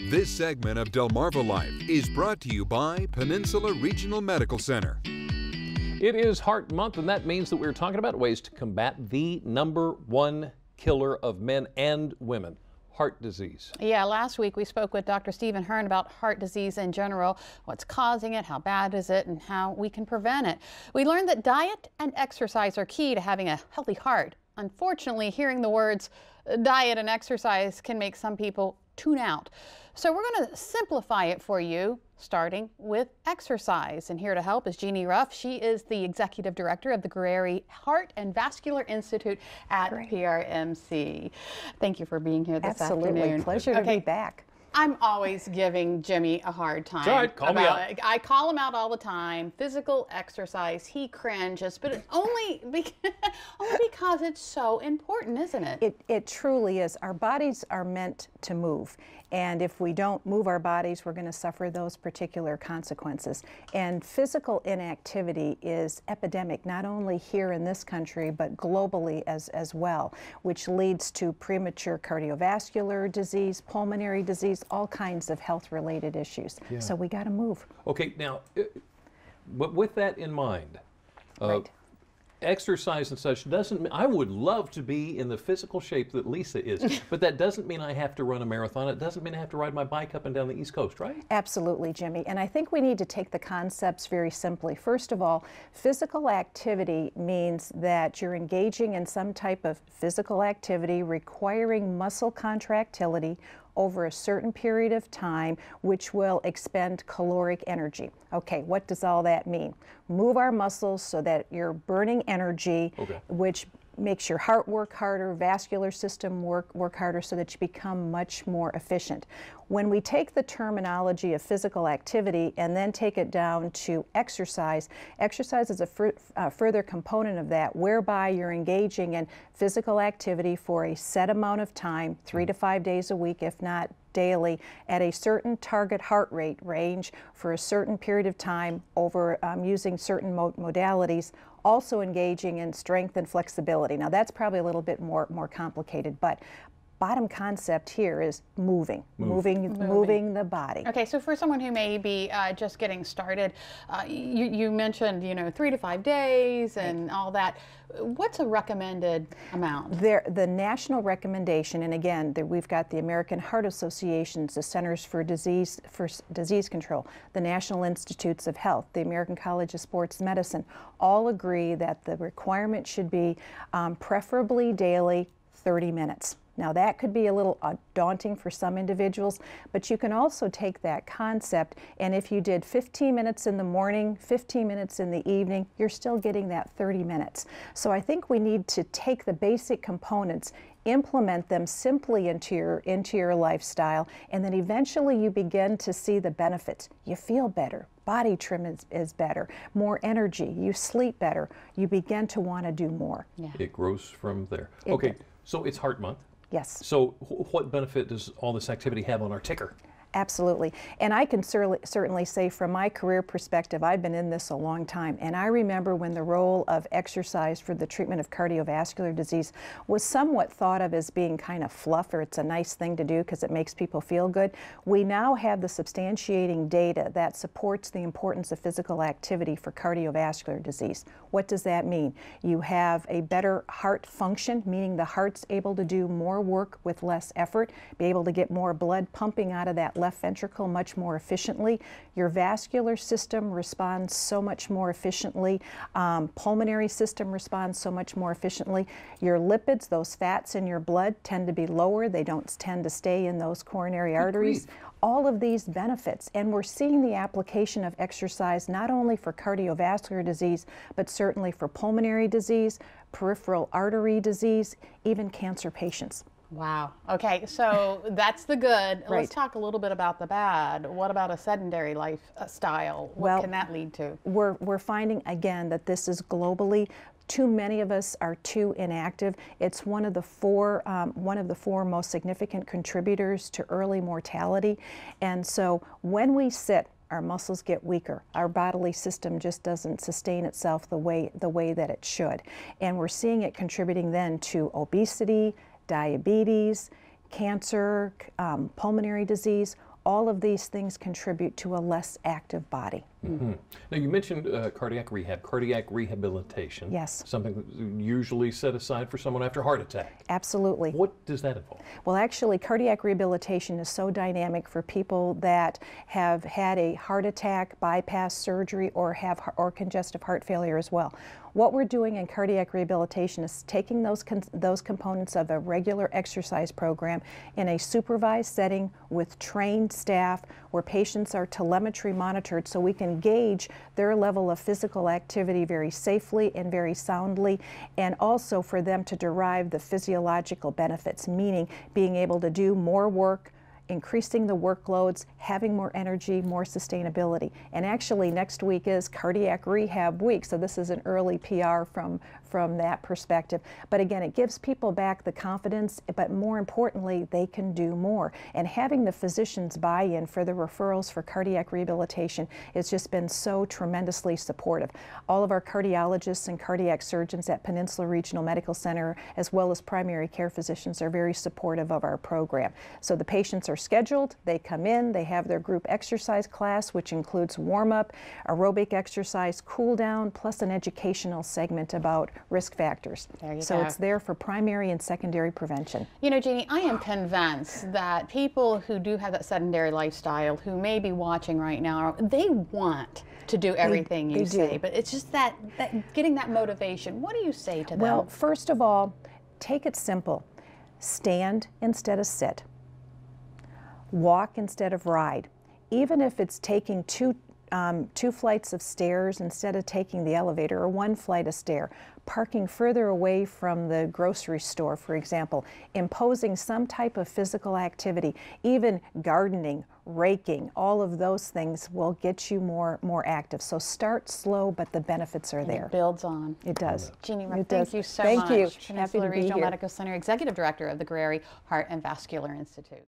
This segment of Delmarva Life is brought to you by Peninsula Regional Medical Center. It is Heart Month, and that means that we're talking about ways to combat the #1 killer of men and women, heart disease. Yeah, last week we spoke with Dr. Stephen Hearn about heart disease in general, what's causing it, how bad is it, and how we can prevent it. We learned that diet and exercise are key to having a healthy heart. Unfortunately, hearing the words diet and exercise can make some people tune out. So we're going to simplify it for you, starting with exercise. And here to help is Jeannie Ruff. She is the executive director of the Guerrieri Heart and Vascular Institute at PRMC. Thank you for being here this afternoon. Absolutely, pleasure to be back. I'm always giving Jimmy a hard time. It's all right, call me out. I call him out all the time. Physical exercise, he cringes, but it's only because it's so important, isn't it? It truly is. Our bodies are meant to move. And if we don't move our bodies, we're going to suffer those particular consequences. And physical inactivity is epidemic, not only here in this country, but globally as well, which leads to premature cardiovascular disease, pulmonary disease, all kinds of health-related issues. Yeah. So we got to move. Okay, now, with that in mind, right. Exercise and such doesn't mean, I would love to be in the physical shape that Lisa is, but that doesn't mean I have to run a marathon. It doesn't mean I have to ride my bike up and down the East Coast, right? Absolutely, Jimmy. And I think we need to take the concepts very simply. First of all, physical activity means that you're engaging in some type of physical activity requiring muscle contractility over a certain period of time, which will expend caloric energy. Okay, what does all that mean? Move our muscles so that you're burning energy, which makes your heart work harder, vascular system work harder, so that you become much more efficient. When we take the terminology of physical activity and then take it down to exercise, exercise is a further component of that, whereby you're engaging in physical activity for a set amount of time, 3 to 5 days a week, if not daily, at a certain target heart rate range for a certain period of time over using certain modalities, also engaging in strength and flexibility. Now that's probably a little bit more complicated, but bottom concept here is moving the body. Okay, so for someone who may be just getting started, you mentioned 3 to 5 days and all that. What's a recommended amount? The national recommendation, and again, we've got the American Heart Associations, the Centers for Disease Control, the National Institutes of Health, the American College of Sports Medicine, all agree that the requirement should be preferably daily 30 minutes. Now that could be a little daunting for some individuals, but you can also take that concept, and if you did 15 minutes in the morning, 15 minutes in the evening, you're still getting that 30 minutes. So I think we need to take the basic components, implement them simply into your lifestyle, and then eventually you begin to see the benefits. You feel better. Body trim is better, more energy, you sleep better, you begin to want to do more. Yeah. It grows from there. Okay, so it's Heart Month. Yes. So what benefit does all this activity have on our ticker? Absolutely. And I can certainly say from my career perspective, I've been in this a long time, and I remember when the role of exercise for the treatment of cardiovascular disease was somewhat thought of as being kind of fluff, or it's a nice thing to do because it makes people feel good. We now have the substantiating data that supports the importance of physical activity for cardiovascular disease. What does that mean? You have a better heart function, meaning the heart's able to do more work with less effort, be able to get more blood pumping out of that left ventricle much more efficiently. Your vascular system responds so much more efficiently. Pulmonary system responds so much more efficiently. Your lipids, those fats in your blood, tend to be lower. They don't tend to stay in those coronary arteries. All of these benefits, and we're seeing the application of exercise not only for cardiovascular disease, but certainly for pulmonary disease, peripheral artery disease, even cancer patients. Wow. Okay, so that's the good. Right. Let's talk a little bit about the bad. What about a sedentary lifestyle? What can that lead to? We're finding again that this is globally. Too many of us are too inactive. It's one of the four most significant contributors to early mortality. And so when we sit, our muscles get weaker. Our bodily system just doesn't sustain itself the way that it should. And we're seeing it contributing then to obesity, diabetes, cancer, pulmonary disease, all of these things contribute to a less active body. Mm-hmm. Now, you mentioned cardiac rehabilitation. Yes. Something that's usually set aside for someone after a heart attack. Absolutely. What does that involve? Well, actually, cardiac rehabilitation is so dynamic for people that have had a heart attack, bypass surgery, or have congestive heart failure as well. What we're doing in cardiac rehabilitation is taking those components of a regular exercise program in a supervised setting with trained staff where patients are telemetry monitored so we can gauge their level of physical activity very safely and very soundly, and also for them to derive the physiological benefits, meaning being able to do more work, increasing the workloads, having more energy, more sustainability. And actually next week is cardiac rehab week, so this is an early PR from that perspective. But again, it gives people back the confidence, but more importantly, they can do more. And having the physicians buy-in for the referrals for cardiac rehabilitation has just been so tremendously supportive. All of our cardiologists and cardiac surgeons at Peninsula Regional Medical Center, as well as primary care physicians, are very supportive of our program. So the patients are scheduled, they come in, they have their group exercise class, which includes warm-up, aerobic exercise, cool down, plus an educational segment about risk factors. So it's there for primary and secondary prevention. You know, Jeannie, I am convinced that people who do have that sedentary lifestyle, who may be watching right now, they want to do everything you say, but it's just that getting that motivation. What do you say to them? Well, first of all, take it simple. Stand instead of sit. Walk instead of ride. Even if it's taking two flights of stairs instead of taking the elevator, or one flight of stair, parking further away from the grocery store, for example, imposing some type of physical activity, even gardening, raking, all of those things will get you more active. So start slow, but the benefits are there. It builds on. It does. Jeannie, It thank does. you so Thank much. you. Happy Peninsula to be Regional here. Medical Center Executive Director of the Guerrieri Heart and Vascular Institute.